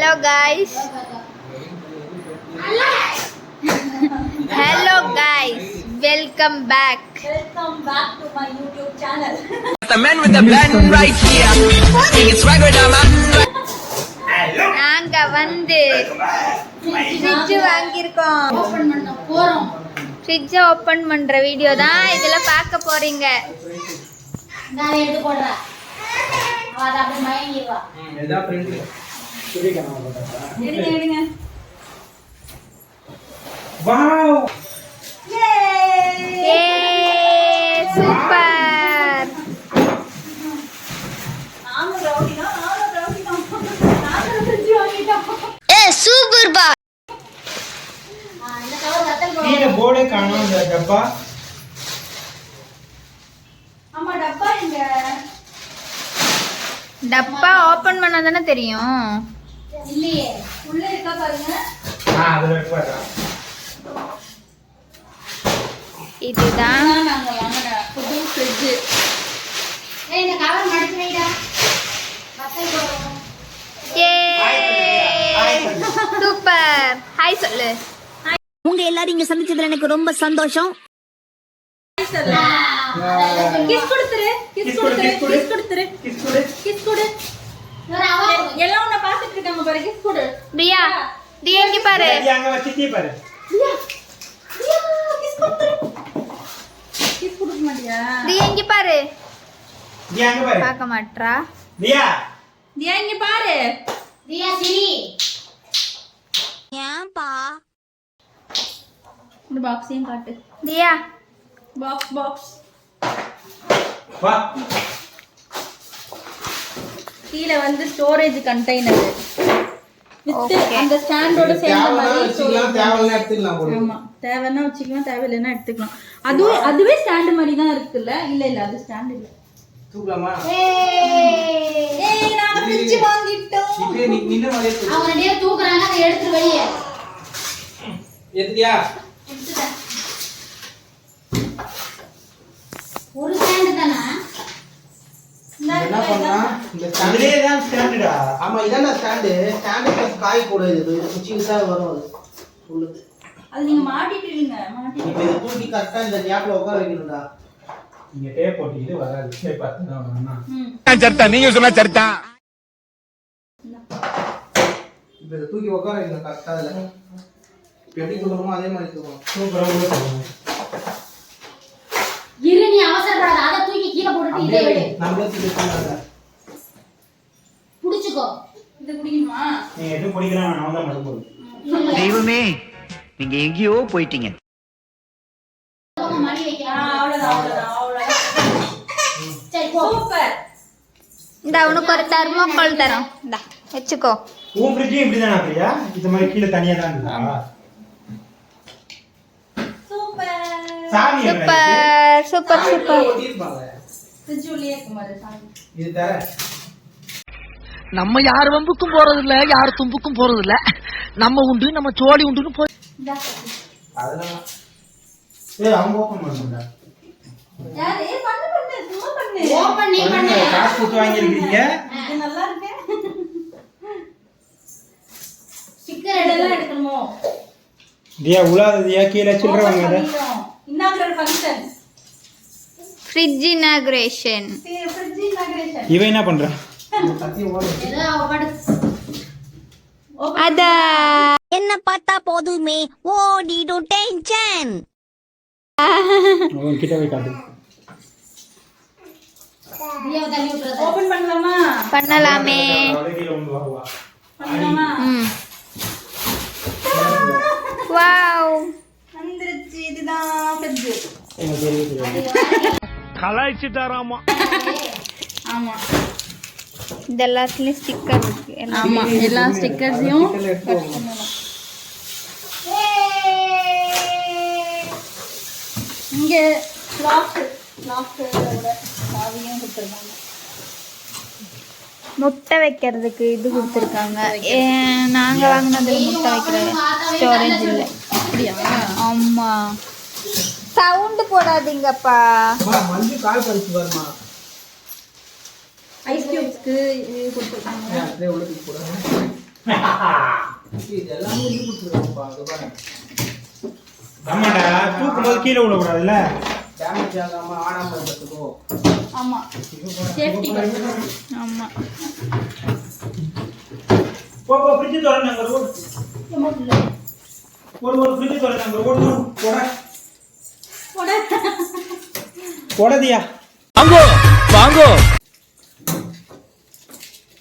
Hello guys. Hello guys. Welcome back. Welcome back to my YouTube channel. The man with the blend right here. It's regular man. நாங்க வந்து fridge வாங்கியிருக்கோம். Open பண்ண போறோம். ஃப்ரிட்ஜை open பண்ற video தான் இதுல பார்க்க போறீங்க. நான் எடுத்து போடுறேன். அவ அப்படியே மயங்கிடுவா. ஏதா பிரிண்ட் சுடிக்கணும் போட்டா. எடுங்க. வாவ். யே! சூப்பர். நாம ரவுடினா. நாம ஃப்ரிட்ஜ் வாங்கிட்டோம். சூப்பர் பா. இந்த கவர் ரத்தல் போடு. கீழ போர்டே காணோம் இந்த டப்பா. அம்மா டப்பா எங்க? டப்பா ஓபன் பண்ணா தானே தெரியும். இல்லையே. உள்ள இருக்கா பாருங்க. அதுல இருக்கா. இதுதான் நாங்க வாங்குற புது ஃப்ரிட்ஜ். இந்த கவர் மடிச்சு வைடா. ரத்தல் போடுறோம். சூப்பர். ஹாய் சொல்லு. உங்க எல்லாரும் இங்க சந்திச்சதுல எனக்கு ரொம்ப சந்தோஷம். கிஸ் கொடுத்துரு. கிஸ் கொடுத்துரு. கிஸ் கொடுத்துரு. கிஸ் கொடு. கிஸ் கொடு. எல்லாம் உன்னை பாத்துட்டு இருக்காங்க பாரு. கிஸ் கொடு. தியா தியா இங்க பாரு. அங்க வச்சிட்டே பாரு. தியா தியா கிஸ் கொடுத்துரு. கிஸ் கொடுக்க மாட்டியா? தியா இங்க பாரு. தியா அங்க பாரு. பார்க்க மாட்றா. தியா தியா இங்க பாரு. தியா சிரி. ஏன்பா இந்த பாக்ஸையும் காட்டு. தியா பாக்ஸ் வா. கீழ வந்து ஸ்டோரேஜ் கண்டெய்னர் வித் Okay. அந்த ஸ்டாண்டோட சேர்ந்த மாதிரி வச்சுக்கலாம், தேவையில்லை எடுத்துக்கலாம் போல. ஆமா, தேவைன்னா வச்சுக்கலாம், தேவையில்லைன்னா எடுத்துக்கலாம். அதுவே ஸ்டாண்ட் மாதிரி தான் இருக்குல்ல. இல்ல அது ஸ்டாண்ட் இல்ல. தூக்கலாமா? ஏய் நாம ஃப்ரிட்ஜ் வாங்கிட்டோம். இப்பே நின்ன மாதிரியே தூக்கு. அவங்க ரெடியா தூக்குறாங்க. அதை எடுத்து வையே. எதுடியா? எடுத்துட்டேன். ஒரு ஸ்டாண்ட் தானா? என்ன பண்ணா? இந்த ஸ்டாண்டே தான் ஸ்டாண்டடா. ஆமா இதான ஸ்டாண்ட். ஸ்டாண்ட் பிளஸ் காய் கூட இது குச்சிங்கா வரும் அது. சொல்லுது. அது நீங்க மாட்டிட்டீங்க. மாட்டிட்டீங்க. இப்போ இத தூக்கி கரெக்ட்டா இந்த கேப்ல உட்கார வைக்கணும்டா. நீங்க டேப் போட்டுக்கிட்டு வராது. டேப் பார்த்தா வரணும்னா. சரிதா நீங்க சொன்னா சரிதா. இப்போ இத தூக்கி உட்கார வைக்கணும் கரெக்ட்டா அதுல. எப்படி தூக்கணுமோ அதே மாதிரி தூக்கணும். சூப்பரா உள்ள தூக்கணும். இரு, நீ அவசரப்படாத. அத தூக்கி கீழ போட்டுட்டு இதை எடு. நம்மளே தூக்கி வச்சுக்கலாம்ல. புடிச்சுக்கோ. இது குடிக்கணுமா? நீங்க எதுவும் பிடிக்கலாம் நான் தான் மட்டும் போடு. தெய்வமே நீங்க எங்கேயோ போயிட்டீங்க. மணி வைக்கலாம். அவ்வளவுதான். சரி போ. சூப்பர். இந்த உனக்கு ஒரு தெர்மோகால் தரோம். இந்தா வெச்சுக்கோ. உன் ஃப்ரிட்ஜ் இப்படி தானா பிரியா? இந்த மாதிரி கீழ தனியா தான் இருக்கா? சூப்பர். சாமி சூப்பர். ஒட்டிருப்பாங்க. ஃப்ரிட்ஜ் உள்ளே இருக்கு மாதிரி சாமி. இது தர. நம்ம யார் வம்புக்கும் போறது இல்ல, யார் தும்புக்கும் போறது இல்ல. நம்ம உண்டு, நம்ம சோழி உண்டுன்னு போய் இந்தா. அதெல்லாம் அவங்க ஓபன் பண்ணுடா. யாரு பண்ணு சும்மா பண்ணு. ஓபன் நீ பண்ணு. காசு கொடுத்து வாங்கி இருக்கீங்க. இது நல்லா இருக்கு. ஸ்டிக்கர் எல்லாம் எடுக்கணுமோ? தியா உலாத தியா கீழ சில்லற வாங்கடா. Inaugural function. Fridge inauguration. Fridge inauguration. இவன் என்ன பண்றா? சத்தியம் ஓடு. ஏதோ அவ படு. அத என்ன பார்த்தா போதுமே ஓடிடும் டென்ஷன். அவன் கிட்ட போய் காட்டு. தியாவ தள்ளி விட்டுறத. ஓபன் பண்ணலாமா? பண்ணலாமே. கீழ வந்து வா. பண்ணலாமா? வாவ். வந்துருச்சு. இதுதான் ஃப்ரிட்ஜ். எனக்கு தெரியுது. கலாய்ச்சிட்டாராமா. ஆமா. இந்த எல்லாத்துலயும் ஸ்டிக்கர் இருக்கு. ஆமா, எல்லா ஸ்டிக்கர்ஸையும் இங்க லாக் சாவியும் கொடுத்துருக்காங்க. முட்டை வைக்கிறதுக்கு இது கொடுத்துருக்காங்க. நாங்க வாங்கினது முட்டை வைக்கிற ஸ்டோரேஜ் இல்லை. அப்படியா? ஆமா. சவுண்ட் போடாதீங்கப்பா. மஞ்சு கால் பறிச்சு வரமா. ஐஸ் கியூப்ஸ்க்கு கொடுத்துருக்காங்க. அப்படியே உள்ள தூக்கி போடுங்க. இதெல்லாம் இது கொடுத்துருக்காங்கப்பா அது பாருங்க. ஆமாடா தூக்கும் போது கீழே விடக்கூடாதுல்ல. டேமேஜ் ஆகாம ஆடாம இருக்கிறதுக்கோ. ஆமா சேஃப்டி ஆமா. போ ஃப்ரிட்ஜ் திறந்தாங்க ரோட். ஒரு ஃப்ரிட்ஜ் திறந்தாங்க ரோட் போட. போடதியா. வாங்கோ வாங்கோ.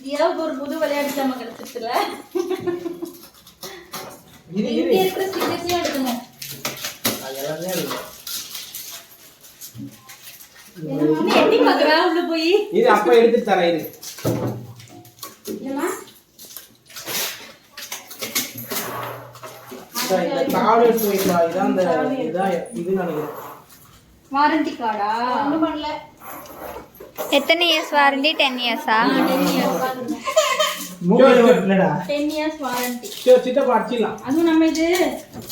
தியாவுக்கு ஒரு புது விளையாட்டு ஜாமான் கிடைச்சிருச்சுல. இது இங்க இருக்கிற ஸ்டிக்கர்ஸையும் எடுக்கணும். அது எல்லாமே இருக்கு. என்ன மம்மி எட்டி பாக்குறா உள்ள போய்? இது அப்ப எடுத்து தரேன் இது. ஏமா இந்த கார்டு எடுத்து வைப்பா. இதான் இந்த இதான் இது நினைக்கிறேன். வாரண்டி கார்டா? ஒண்ணும் பண்ணல. எத்தனை இயர்ஸ் வாரண்டி? 10 இயர்ஸா? 10 இயர்ஸ். இல்லடா 10 இயர்ஸ் வாரண்டி. சரி சித்தப்பா அடிச்சிடலாம். அதுவும் நம்ம இது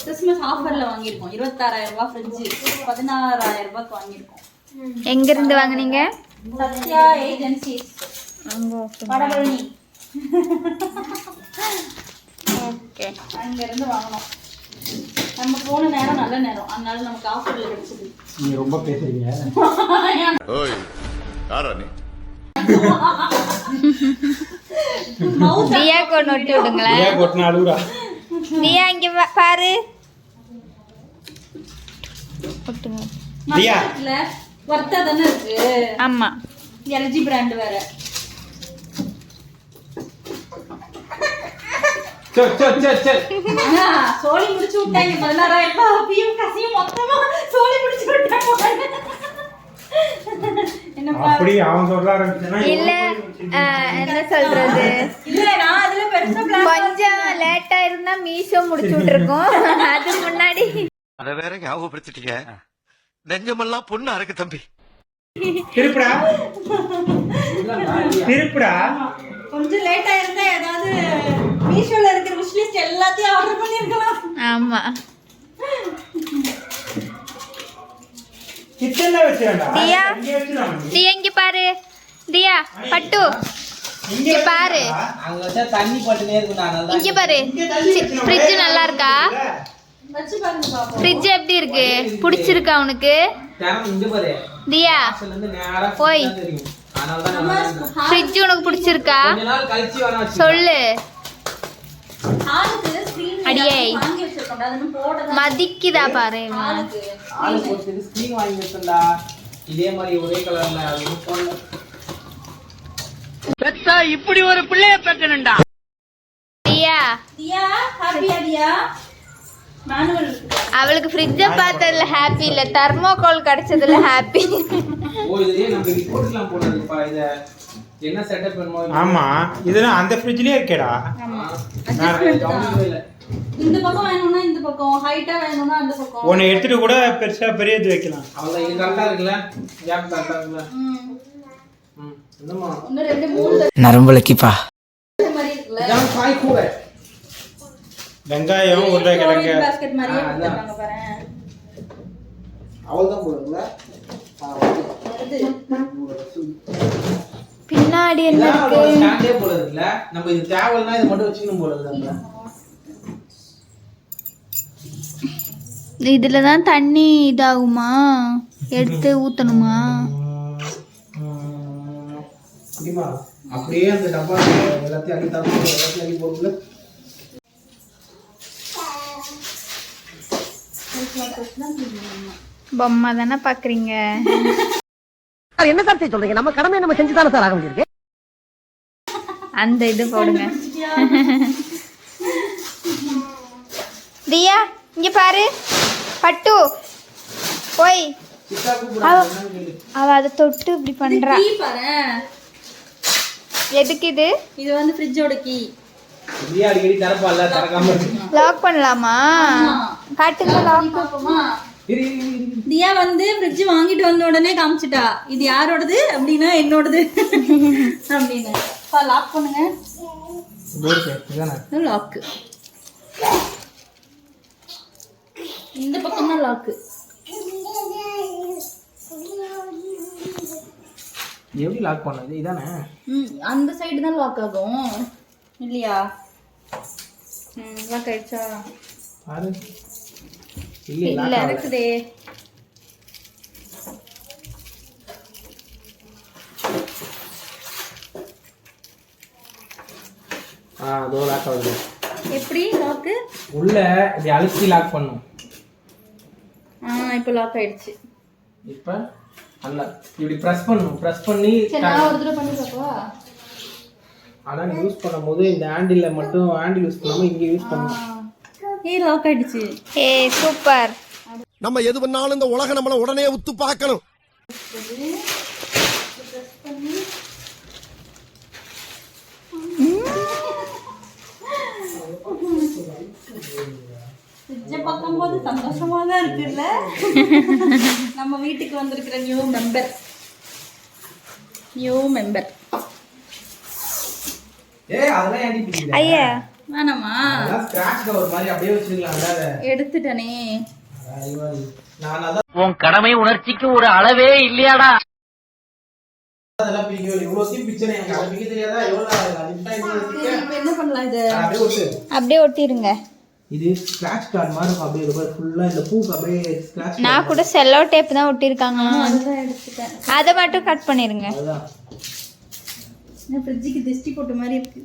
கிறிஸ்மஸ் ஆஃபர்ல வாங்கியிருக்கோம். 26,000 ரூபாய் ஃப்ரிட்ஜ் 16,000 ரூபாய்க்கு வாங்கியிருக்கோம். எங்க இருந்து வாங்குனீங்க? சத்யா ஏஜென்சிஸ் வடபழனி. ஓகே. அங்க இருந்து வாங்கணும். நம்ம போன நேரம் நல்ல நேரம், அதனால நமக்கு ஆஃபர்ல கிடைச்சது. நீ ரொம்ப பேசுறீங்க. ஓய் யாரா நீ தியா கொண்டு ஒட்டி விடுங்களேன். ஏன் கொட்டினா அழுகுறா. தியா இங்க பாரு. ஒட்டுங்க. தியா மார்க்கெட்ல வர்த்தா தானே இருக்கு. ஆமா. எல்ஜி பிராண்ட் வேற. சரி ஆனா சோலி முடிச்சு விட்டாங்க. 16,000 ரூபாய் பியும் கசியும் மொத்தமா சோலி முடிச்சு விட்டாங்க. என்னப்பா? அப்படி அவன் சொல்ல ஆரம்பிச்சனா இல்ல என்ன சொல்றது, இல்ல நான் அதுல பெருசா பிளான் கொஞ்சம் லேட்டா இருந்தா மீஷோ முடிச்சு விட்டுருக்கோம். அது முன்னாடி அத வேற ஞாபகப்படுத்திட்டீங்க. நெஞ்சமெல்லாம் பொண்ணு அறக்கு தம்பி. திருப்புடா திருப்புடா. கொஞ்சம் லேட்டா இருந்தா ஏதாவது மீஷோல இருக்கிற விஷ் லிஸ்ட் எல்லாத்தையும் ஆர்டர் பண்ணிருக்கலாம். ஆமா. கிச்சன்ல வச்சிரடா. தியா இங்க வச்சிரடா. தியா இங்க பாரு. தியா பட்டு இங்க பாரு. அங்க வச்சா தண்ணி பட்டுனே இருக்கும். அதனால இங்க பாரு. ஃப்ரிட்ஜ் நல்லா இருக்கா? வச்சு பாருங்க பாப்போம். ஃப்ரிட்ஜ் எப்படி இருக்கு? பிடிச்சிருக்கா உனக்கு? டேம் இங்க பாரு. தியா வாசல்ல இருந்து நேரா ஓய். தெரியும். அதனால தான் நான் ஃப்ரிட்ஜ் உனக்கு பிடிச்சிருக்கா? கொஞ்ச நாள் கழிச்சு வேணா வச்சு. சொல்லு. ஆளுக்கு ஸ்கிரீன் அடியே. வாங்கி வச்சிருக்கோம். அது போடதான் மதிக்குதா பாரு. ஆளுக்கு ஆளு போட்டு ஸ்கிரீன் வாங்கி வச்சேன்டா. இதே மாதிரி ஒரே கலர்ல அது போடல. பெத்தா இப்படி ஒரு பிள்ளைய பெக்கணும்டா. தியா தியா ஹாப்பியா தியா? மேனுவல் அவளுக்கு ஃப்ரிட்ஜை பார்த்ததுல ஹாப்பி இல்ல, தெர்மோகால் கிடைச்சதுல ஹாப்பி. ஓ இதுலயே நம்ம ரிப்போர்ட்லாம் போடுறதுப்பா. இத என்ன செட்டப் பண்ணுவோம்? ஆமா இதெல்லாம் அந்த ஃப்ரிட்ஜ்லயே இருக்கேடா. நான் கவனிக்கவே இல்ல. இந்த பக்கம் வேணும்னா இந்த பக்கம், ஹைட்டா வேணும்னா அந்த பக்கம். உன்னை எடுத்துட்டு கூட பெருசா பெரிய இது வைக்கலாம். அவ்வளவு இது கரெக்டா இருக்குல்ல? கேப் கரெக்டா இருக்குல்ல? என்னமா? 1 2 3 நரம்பலக்கிப்பா. மாதிரி இருக்குல்ல. இதான் காய் கூட. வெங்காயம் உருளைக்கிழங்கு. பாஸ்கெட் மாதிரியே கொடுத்திருக்காங்க பாரு. அவ்வளவுதான் போடுறீங்களா? பின்னாடி என்ன இருக்கு? ஸ்டாண்டே போல இருக்குல்ல? நம்ம இது தேவல்னா இது மட்டும் வச்சுக்கணும் போல இருக்குல்ல? இதுலதான் தண்ணி இதாகுமா? எடுத்து ஊத்தணுமா? அப்படிமா? அப்படியே அந்த டப்பா எல்லாத்தையும் அள்ளி தரணும். எல்லாத்தையும் அள்ளி போடுல. பொம்மை தானே பாக்குறீங்க. என்ன சார் சொல்றீங்க? நம்ம கடமை நம்ம செஞ்சு தானே சார் ஆக வேண்டியிருக்கு. அந்த இது போடுங்க. தியா இங்க பாரு. பட்டு போய் சித்தா கூப்பிடுறாங்க. அவ அதை தொட்டு இப்படி பண்றா. கீ பாரு. எதுக்கு இது? இது வந்து ஃப்ரிட்ஜோட கீ. இப்படியே அடிக்கடி திறப்பால, திறக்காம இருக்கு. லாக் பண்ணலாமா? காட்டுங்க லாக். பாப்போமா? தியா வந்து ஃப்ரிட்ஜ் வாங்கிட்டு வந்த உடனே காமிச்சிட்டா, இது யாரோடது அப்படின்னா என்னோடது அப்படின்னு. லாக் பண்ணுங்க. லாக் இந்த பக்கம் தான் லாக். எப்படி லாக் பண்ணது? இதானே அந்த சைடு தான் லாக் ஆகும் இல்லையா? லாக் ஆயிடுச்சா? பாரு. இல்ல இருக்குதே. அதோ லாக் ஆகுது. எப்படி லாக்கு? உள்ள இப்படி அழுத்தி லாக் பண்ணும். இப்போ லாக் ஆயிடுச்சு. இப்ப அல்ல இப்படி பிரஸ் பண்ணணும். பிரஸ் பண்ணி சரி நான் ஒரு தடவை பண்ணி பார்க்கவா? அதான் யூஸ் பண்ணும்போது இந்த ஹேண்டில்ல மட்டும் ஹேண்டில் யூஸ் பண்ணாம இங்க யூஸ் பண்ணணும். லாக் ஆயிடுச்சு. சூப்பர். நம்ம எது பண்ணாலும் இந்த உலகம் நம்மள உடனே உத்து பார்க்கணும். ஃப்ரிட்ஜை பார்க்கும்போது சந்தோஷமா தான் இருக்குல்ல. நம்ம வீட்டுக்கு வந்திருக்கிற நியூ மெம்பர். அதெல்லாம் ஏன்டி பிடிக்கல? ஐயா வேணாமா? அதெல்லாம் ஸ்கிராட்ச் கவர் மாதிரி அப்படியே வச்சிருக்கலாம்ல. அத எடுத்துட்டனே. நான் அதான் உன் கடமை உணர்ச்சிக்கு ஒரு அளவே இல்லையாடா. அதெல்லாம் பிடிக்கவே இவ்வளவு சீப் பிக்சர் எனக்கு அத பிடிக்க தெரியாதா? இப்போ என்ன பண்ணலாம் இது? அப்படியே ஒட்டு. அப்படியே ஒட்டிருங்க. இது ஸ்கிராட்ச் கார்டு மாதிரி இருக்கும். அப்படியே ரொம்ப ஃபுல்லா இந்த பூக்கு அப்படியே ஸ்கிராட்ச். நான் கூட செல்லோ டேப் தான் ஒட்டிருக்காங்க. அதுதான் எடுத்துட்டேன். அதை மட்டும் கட் பண்ணிருங்க. அதுதான் இந்த ஃப்ரிட்ஜுக்கு திஷ்டி போட்ட மாதிரி இருக்கு.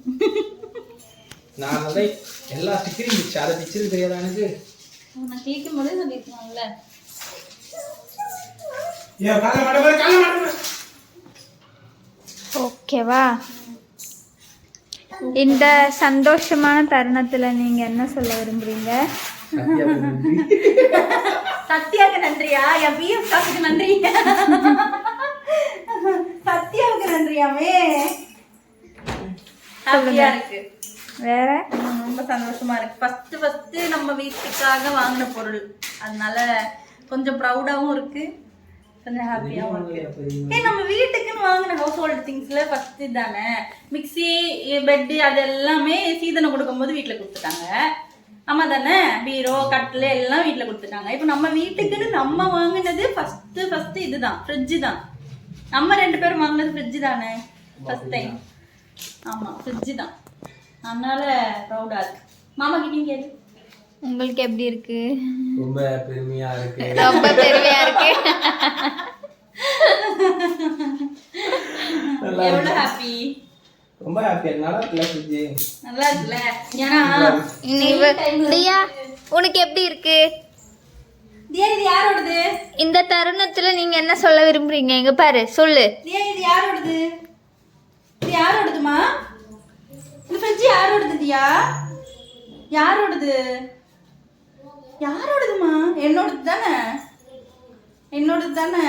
நான் வந்து எல்லா ஸ்டிக்கரிங் பிக்சர் அத பிக்சர் தெரியாதா எனக்கு? நான் கிளிக்கும் போதே சொல்லிருக்கலாம்ல. கால மாட்ட. ஓகேவா? இந்த சந்தோஷமான தருணத்துல நீங்க என்ன சொல்ல விரும்புறீங்க? சத்யாவுக்கு நன்றியா? என் பிஎஃப் காசுக்கு நன்றி. சத்யாவுக்கு நன்றியாமே. ஹாப்பியா இருக்கு. வேற ரொம்ப சந்தோஷமா இருக்கு. ஃபர்ஸ்ட் நம்ம வீட்டுக்காக வாங்கின பொருள், அதனால கொஞ்சம் ப்ரௌடாவும் இருக்கு, கொஞ்சம் ஹாப்பியாவும் இருக்கு. நம்ம வீட்டுக்குன்னு வாங்கின ஹவுஸ் ஹோல்டு திங்ஸ்ல ஃபர்ஸ்ட் தானே. மிக்ஸி, பெட்டு அது எல்லாமே சீதனை கொடுக்கும்போது வீட்டில் கொடுத்துட்டாங்க. ஆமா தானே? பீரோ, கட்டில் எல்லாம் வீட்டில் கொடுத்துட்டாங்க. இப்போ நம்ம வீட்டுக்குன்னு நம்ம வாங்கினது ஃபர்ஸ்ட் இதுதான், ஃப்ரிட்ஜு தான். நம்ம 2 பேரும் வாங்கினது ஃப்ரிட்ஜு தானே ஃபர்ஸ்ட் டைம். ஆமா ஃப்ரிட்ஜு தான். அதனால ப்ரௌடா இருக்கு. மாமா கிட்டீங்க கேளு. உங்களுக்கு எப்படி இருக்கு? ரொம்ப பெருமையா இருக்கு. ரொம்ப பெருமையா இருக்கு. எவ்வளவு ஹாப்பி. ரொம்ப ஹாப்பி. நல்லா இருக்குல்ல ஃப்ரிட்ஜ்? நல்லா இருக்குல்ல? ஏன்னா தியா உனக்கு எப்படி இருக்கு? தியா இது யாரோடது? இந்த தருணத்துல நீங்க என்ன சொல்ல விரும்புறீங்க? இங்க பாரு சொல்லு. தியா இது யாரோடது? இது யாரோடதுமா? இந்த ஃப்ரிட்ஜ் யாரோடது தியா? யாரோடது? யாரோடதுமா? என்னோடது தானே? என்னோடது தானே?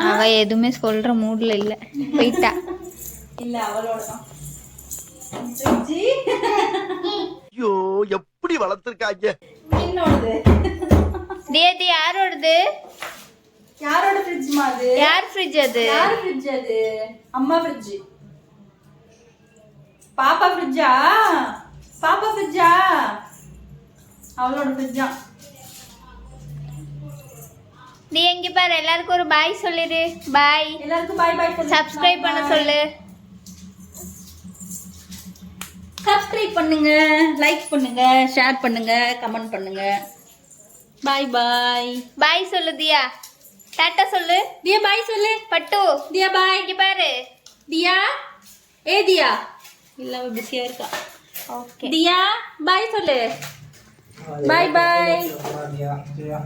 அவ எதுவுமே சொல்ற மூட்ல இல்ல, போயிட்டா. இல்ல அவளோட தான் ஃப்ரிட்ஜ். ஐயோ எப்படி வளர்த்திருக்காங்க. என்னோடது. தேதி யாரோடது? யாரோட ஃப்ரிட்ஜ்மா அது? யார் ஃப்ரிட்ஜ் அது? யார் ஃப்ரிட்ஜ் அது? அம்மா ஃப்ரிட்ஜ். பாப்பா ஃப்ரிட்ஜா? பாப்பா ஃப்ரிட்ஜா? அவளோட ஃப்ரிட்ஜா. நீ எங்க பாரு, எல்லாருக்கும் ஒரு பாய் சொல்லிடு. பாய். எல்லாருக்கும் பை பை சொல்லு. சப்ஸ்கிரைப் பண்ண சொல்லு. சப்ஸ்கிரைப் பண்ணுங்க, லைக் பண்ணுங்க, ஷேர் பண்ணுங்க, கமெண்ட் பண்ணுங்க. பாய் பாய். பாய் சொல்லு தியா. டாட்டா சொல்லு. தியா பாய் சொல்லு. பட்டு தியா பாய். இங்க பாரு. தியா ஏ தியா இல்ல அவ பிஸியா இருக்கா. ஓகே தியா பாய் சொல்லு. பாய் பாய். தியா